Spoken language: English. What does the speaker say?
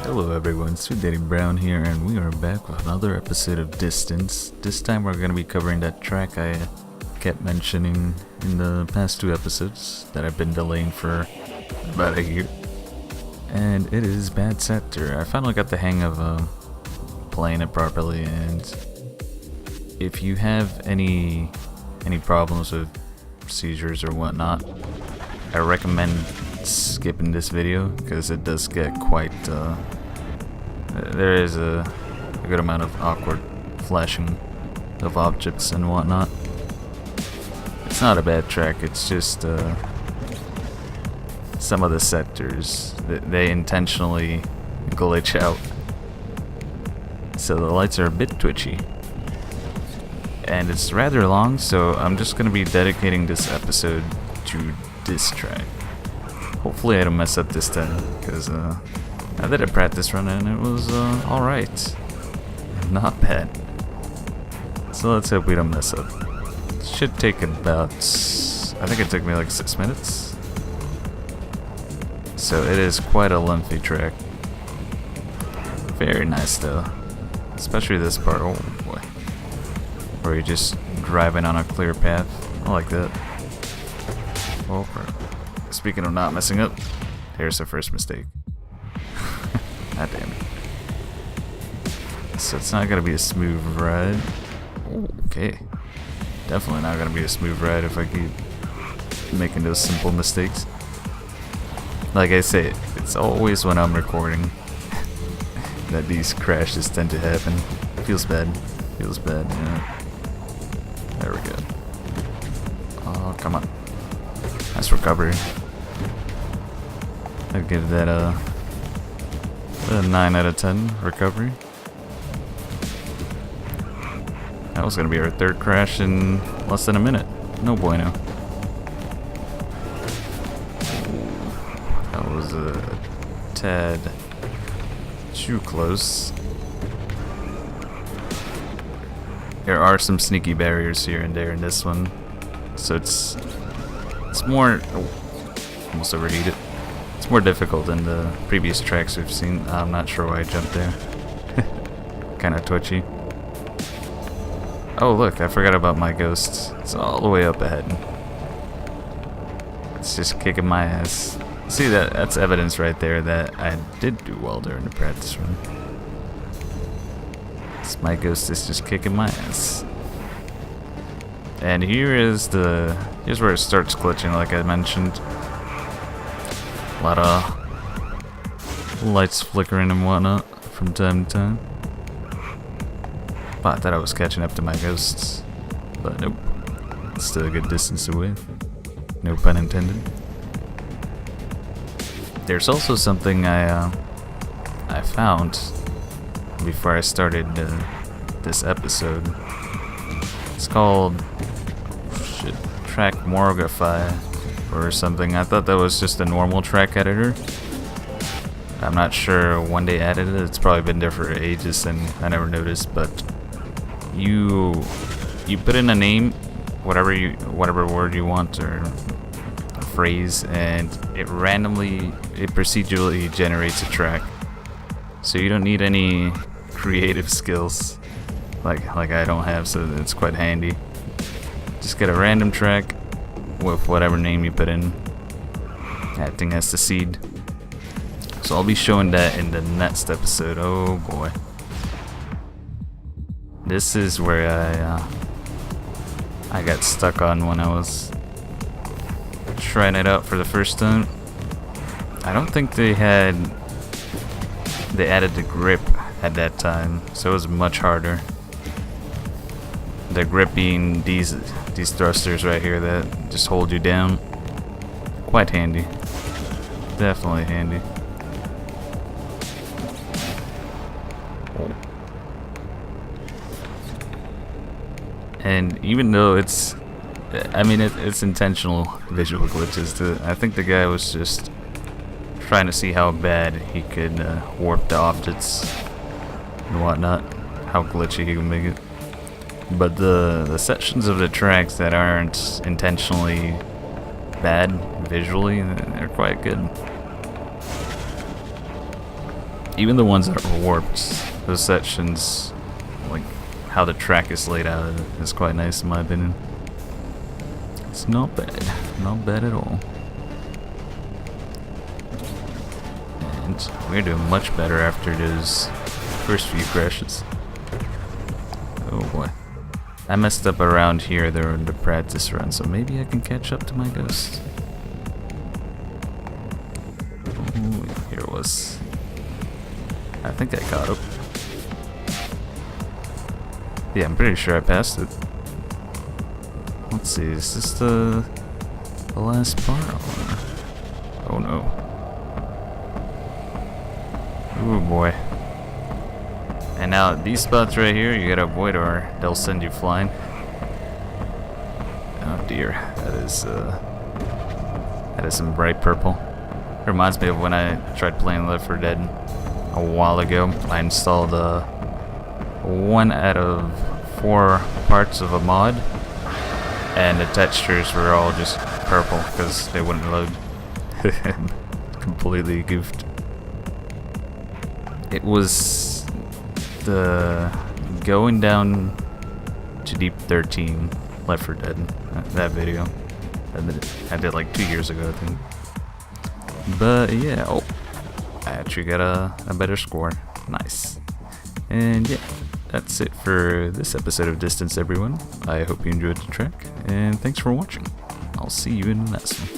Hello everyone, Sweet Daddy Brown here, and we are back with another episode of Distance. This time we're going to be covering that track I kept mentioning in the past two episodes that I've been delaying for about a year. And it is Bad Sector. I finally got the hang of playing it properly, and if you have any problems with seizures or whatnot, I recommend skipping this video because it does get quite there is a good amount of awkward flashing of objects and whatnot. It's not a bad track, it's just some of the sectors they intentionally glitch out, so the lights are a bit twitchy. And it's rather long, so I'm just going to be dedicating this episode to this track. Hopefully I don't mess up this time, because I did a practice run and it was alright. Not bad. So let's hope we don't mess up. It should take about, I think it took me like 6 minutes. So it is quite a lengthy track. Very nice though. Especially this part, oh boy. Where you're just driving on a clear path. I like that. Oh crap. Speaking of not messing up, here's the first mistake. God damn it. So it's not gonna be a smooth ride. Ooh, okay. Definitely not gonna be a smooth ride if I keep making those simple mistakes. Like I say, it's always when I'm recording that these crashes tend to happen. Feels bad. Feels bad, yeah. There we go. Oh, come on. Nice recovery. I'd give that a 9 out of 10 recovery. That was gonna be our third crash in less than a minute. No bueno. That was a tad too close. There are some sneaky barriers here and there in this one, so it's more. Oh, almost overheated. It's more difficult than the previous tracks we've seen. I'm not sure why I jumped there. Kind of twitchy. Oh look, I forgot about my ghosts. It's all the way up ahead. It's just kicking my ass. See, that's evidence right there that I did do well during the practice run. My ghost is just kicking my ass. And here's where it starts glitching, like I mentioned. A lot of lights flickering and whatnot from time to time. But I thought I was catching up to my ghosts, but nope. It's still a good distance away. No pun intended. There's also something I found before I started this episode. It's called Track Morgify or something. I thought that was just a normal track editor. I'm not sure when they added it. It's probably been there for ages and I never noticed. But you put in a name, whatever word you want or a phrase, and it procedurally generates a track. So you don't need any creative skills like I don't have, so it's quite handy. Just get a random track with whatever name you put in. That thing has to seed. So I'll be showing that in the next episode. Oh boy. This is where I got stuck on when I was trying it out for the first time. I don't think they added the grip at that time, so it was much harder. The grip being these thrusters right here that just hold you down. Quite handy. Definitely handy. And even though it's intentional visual glitches, I think the guy was just trying to see how bad he could warp the objects and whatnot, how glitchy he can make it. But the sections of the tracks that aren't intentionally bad visually, they're quite good. Even the ones that are warped, those sections, like how the track is laid out, is quite nice in my opinion. It's not bad at all. And we're doing much better after those first few crashes. Oh boy. I messed up around here there in the practice run, so maybe I can catch up to my ghost. Ooh, here it was. I think I caught up. Yeah, I'm pretty sure I passed it. Let's see, is this the last part? Oh no. Ooh boy. And now these spots right here you gotta avoid or they'll send you flying. Oh dear, that is some bright purple. Reminds me of when I tried playing Left 4 Dead a while ago. I installed 1 out of 4 parts of a mod, and the textures were all just purple because they wouldn't load. Completely goofed. It was the going down to Deep 13 Left 4 Dead, that video. I did like 2 years ago, I think. But yeah, oh, I actually got a better score. Nice. And yeah, that's it for this episode of Distance, everyone. I hope you enjoyed the track, and thanks for watching. I'll see you in the next one.